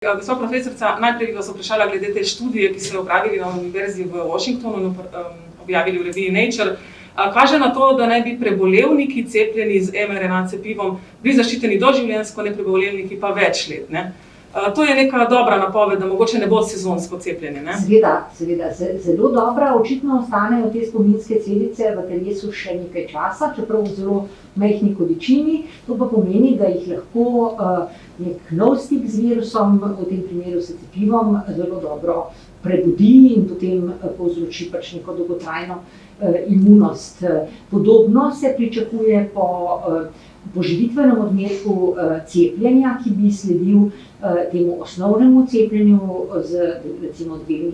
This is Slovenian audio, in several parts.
Gospa profesorica, najprej bi vas vprašala glede te študije, ki so jo opravili na Univerzi v Washingtonu in objavili v reviji Nature. Kaže na to, da naj bi prebolevniki cepljeni z mRNA cepivom bili zaščiteni doživljenjsko, neprebolevniki pa več let, ne? To je neka dobra napoved, da mogoče ne bo sezonsko cepljenje, ne? Seveda, zelo dobra. Očitno ostanejo te spominske celice v telesu še nekaj časa, čeprav v zelo majhni količini. To pa pomeni, da jih lahko nek nov stik z virusom, v tem primeru s cepivom, zelo dobro prebudi in potem povzroči pač neko dolgotrajno imunost. Podobno se pričakuje po poživitvenem odmerku cepljenja, ki bi sledil temu osnovnemu cepljenju z recimo 2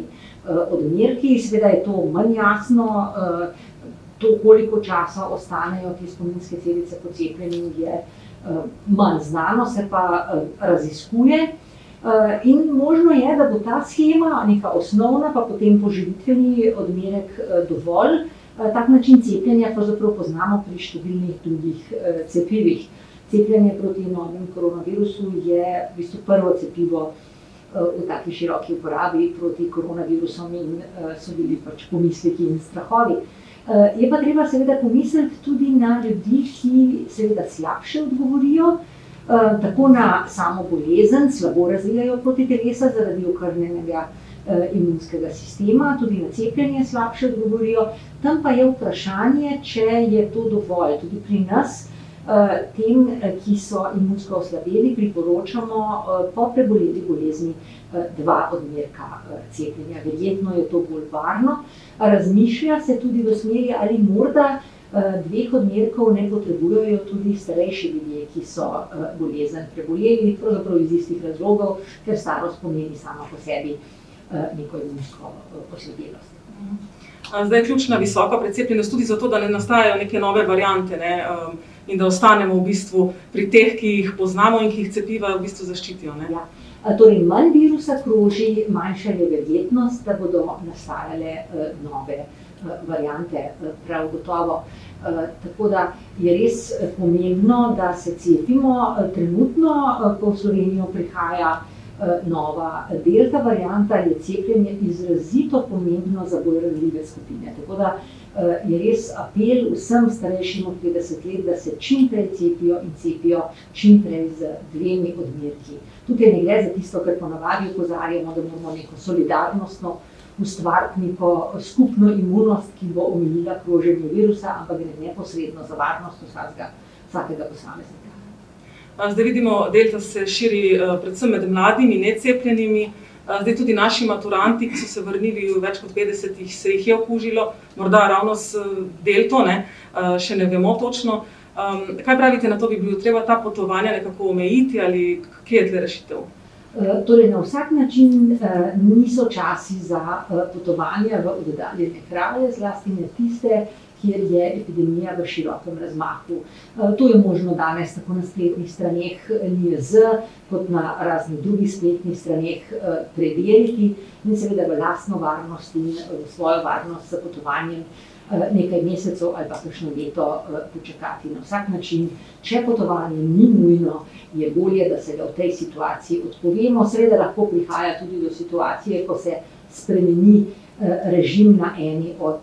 odmerki. Seveda je to manj jasno, to koliko časa ostanejo te spominske celice po cepljenju je manj znano, se pa raziskuje. In možno je, da bo ta shema, neka osnovna, pa potem poživitveni odmerek dovolj. Tak način cepljenja pravzaprav poznamo pri številnih drugih cepivih. Cepljenje proti novemu koronavirusu je v bistvu prvo cepivo v taki široki uporabi proti koronavirusom in so bili pač pomisleki in strahovi. Je pa treba seveda pomisliti tudi na ljudi, ki seveda slabše odgovorijo, tako na samo bolezen, slabo razvijajo protitelesa zaradi okrnjenega imunskega sistema, tudi na cepljenje slabše odgovorijo. Tam pa je vprašanje, če je to dovolj. Tudi pri nas tem, ki so imunsko oslabeli, priporočamo po preboleli bolezni 2 odmerka cepljenja. Verjetno je to bolj varno. Razmišlja se tudi v smeri, ali morda 2 odmerkov ne potrebujejo tudi starejši ljudje, ki so bolezen preboleli, pravzaprav iz istih razlogov, ker starost pomeni sama po sebi neko imunsko oslabelost. Zdaj je ključna visoka precepljenost tudi zato, da ne nastajajo neke nove variante, ne? In da ostanemo v bistvu pri teh, ki jih poznamo in ki jih cepiva v bistvu zaščitijo, ne? Ja. Torej, manj virusa kroži, manjša je verjetnost, da bodo nastajale nove variante, prav gotovo. Tako da je res pomembno, da se cepimo. Trenutno, ko v Slovenijo prihaja nova delta varianta, je cepljenje izrazito pomembno za bolj ranljive skupine. Tako da je res apel vsem starejšim od 50 let, da se čim prej cepijo in cepijo čim prej z 2 odmerki. Tukaj ne gre za tisto, kar ponavadi opozarjamo, da moramo neko solidarnostno ustvariti neko skupno imunost, ki bo omilila kroženje virusa, ampak gre neposredno za varnost vsakega posameznika. Zdaj vidimo, delta se širi predvsem med mladimi, necepljenimi. Zdaj tudi naši maturanti, ki so se vrnili v več kot 50, se jih je okužilo, morda ravno s delto, ne? Še ne vemo točno. Kaj pravite na to, bi bilo treba ta potovanja nekako omejiti ali kje je tle rešitev? Torej, na vsak način niso časi za potovanja v oddaljene kraje, zlasti na tiste, kjer je epidemija v širokem razmahu. To je možno danes tako na spletnih straneh NIJZ, kot na raznih drugih spletnih straneh preveriti in seveda v lastno varnost in svojo varnost za potovanjem nekaj mesecev ali pa kakšno leto počakati. Na vsak način, če potovanje ni nujno, je bolje, da se ga v tej situaciji odpovemo. Seveda lahko prihaja tudi do situacije, ko se spremeni režim na eni od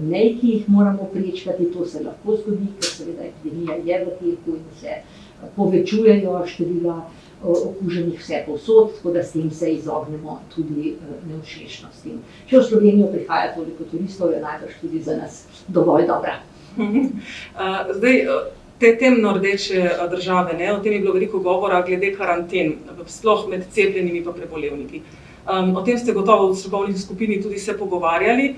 mej, ki jih moramo prečkati. To se lahko zgodi, ker seveda epidemija je v teku in se povečujejo števila okuženih vsepovsod, tako da s tem se izognemo tudi nevšečnostim. Če v Slovenijo prihaja toliko turistov, je najbrž tudi za nas dovolj dobra. Zdaj, te temno rdeče države, ne, o tem je bilo veliko govora glede karanten, sploh med cepljenimi pa prebolevniki. O tem ste gotovo v strokovni skupini tudi se pogovarjali.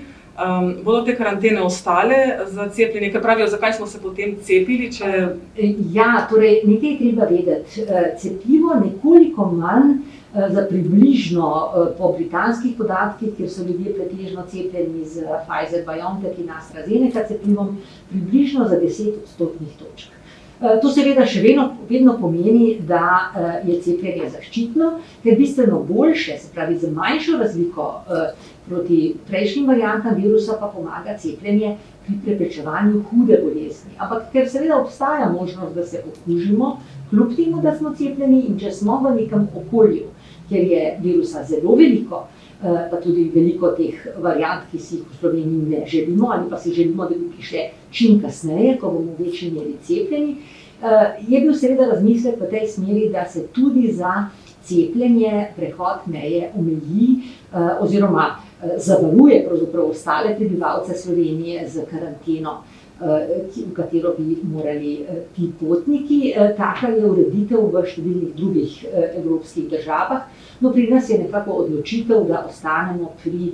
Bodo te karantene ostale za cepljenje? Kaj pravijo, zakaj smo se potem cepili, če... Ja, torej, nekaj je treba vedeti. Cepivo nekoliko manj za približno, po britanskih podatkih, kjer so ljudje pretežno cepljeni z Pfizer-BioNTech in AstraZeneca cepivom, približno za 10 odstotnih točk. To seveda še vedno pomeni, da je cepljenje zaščitno, ker bistveno boljše, se pravi z manjšo razliko proti prejšnjim variantam virusa, pa pomaga cepljenje pri preprečevanju hude bolezni. Ampak ker seveda obstaja možnost, da se okužimo, kljub temu, da smo cepljeni, in če smo v nekem okolju, ker je virusa zelo veliko, pa tudi veliko teh variant, ki si jih v Sloveniji ne želimo ali pa si želimo, da bi prišle čim kasneje, ko bomo v večji meri cepljeni, je bil seveda razmislek v tej smeri, da se tudi za cepljenje prehod meje omeji oziroma zavaruje pravzaprav ostale prebivalce Slovenije z karanteno, v katero bi morali ti potniki. Taka je ureditev v številnih drugih evropskih državah, no pri nas je nekako odločitev, da ostanemo pri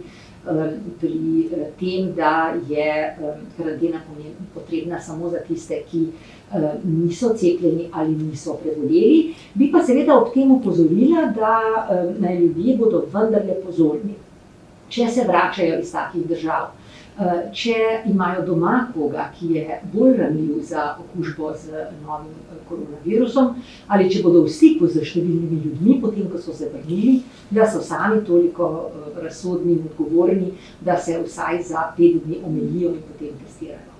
tem, da je karantena potrebna samo za tiste, ki niso cepljeni ali niso preboleli. Bi pa seveda ob tem opozorila, da naj ljudje bodo vendarle pozorni, če se vračajo iz takih držav. Če imajo doma koga, ki je bolj ranljiv za okužbo z novim koronavirusom, ali če bodo v stiku z številnimi ljudmi, potem ko so se vrnili, da so sami toliko razsodni in odgovorni, da se vsaj za 5 dni omejijo in potem testirajo.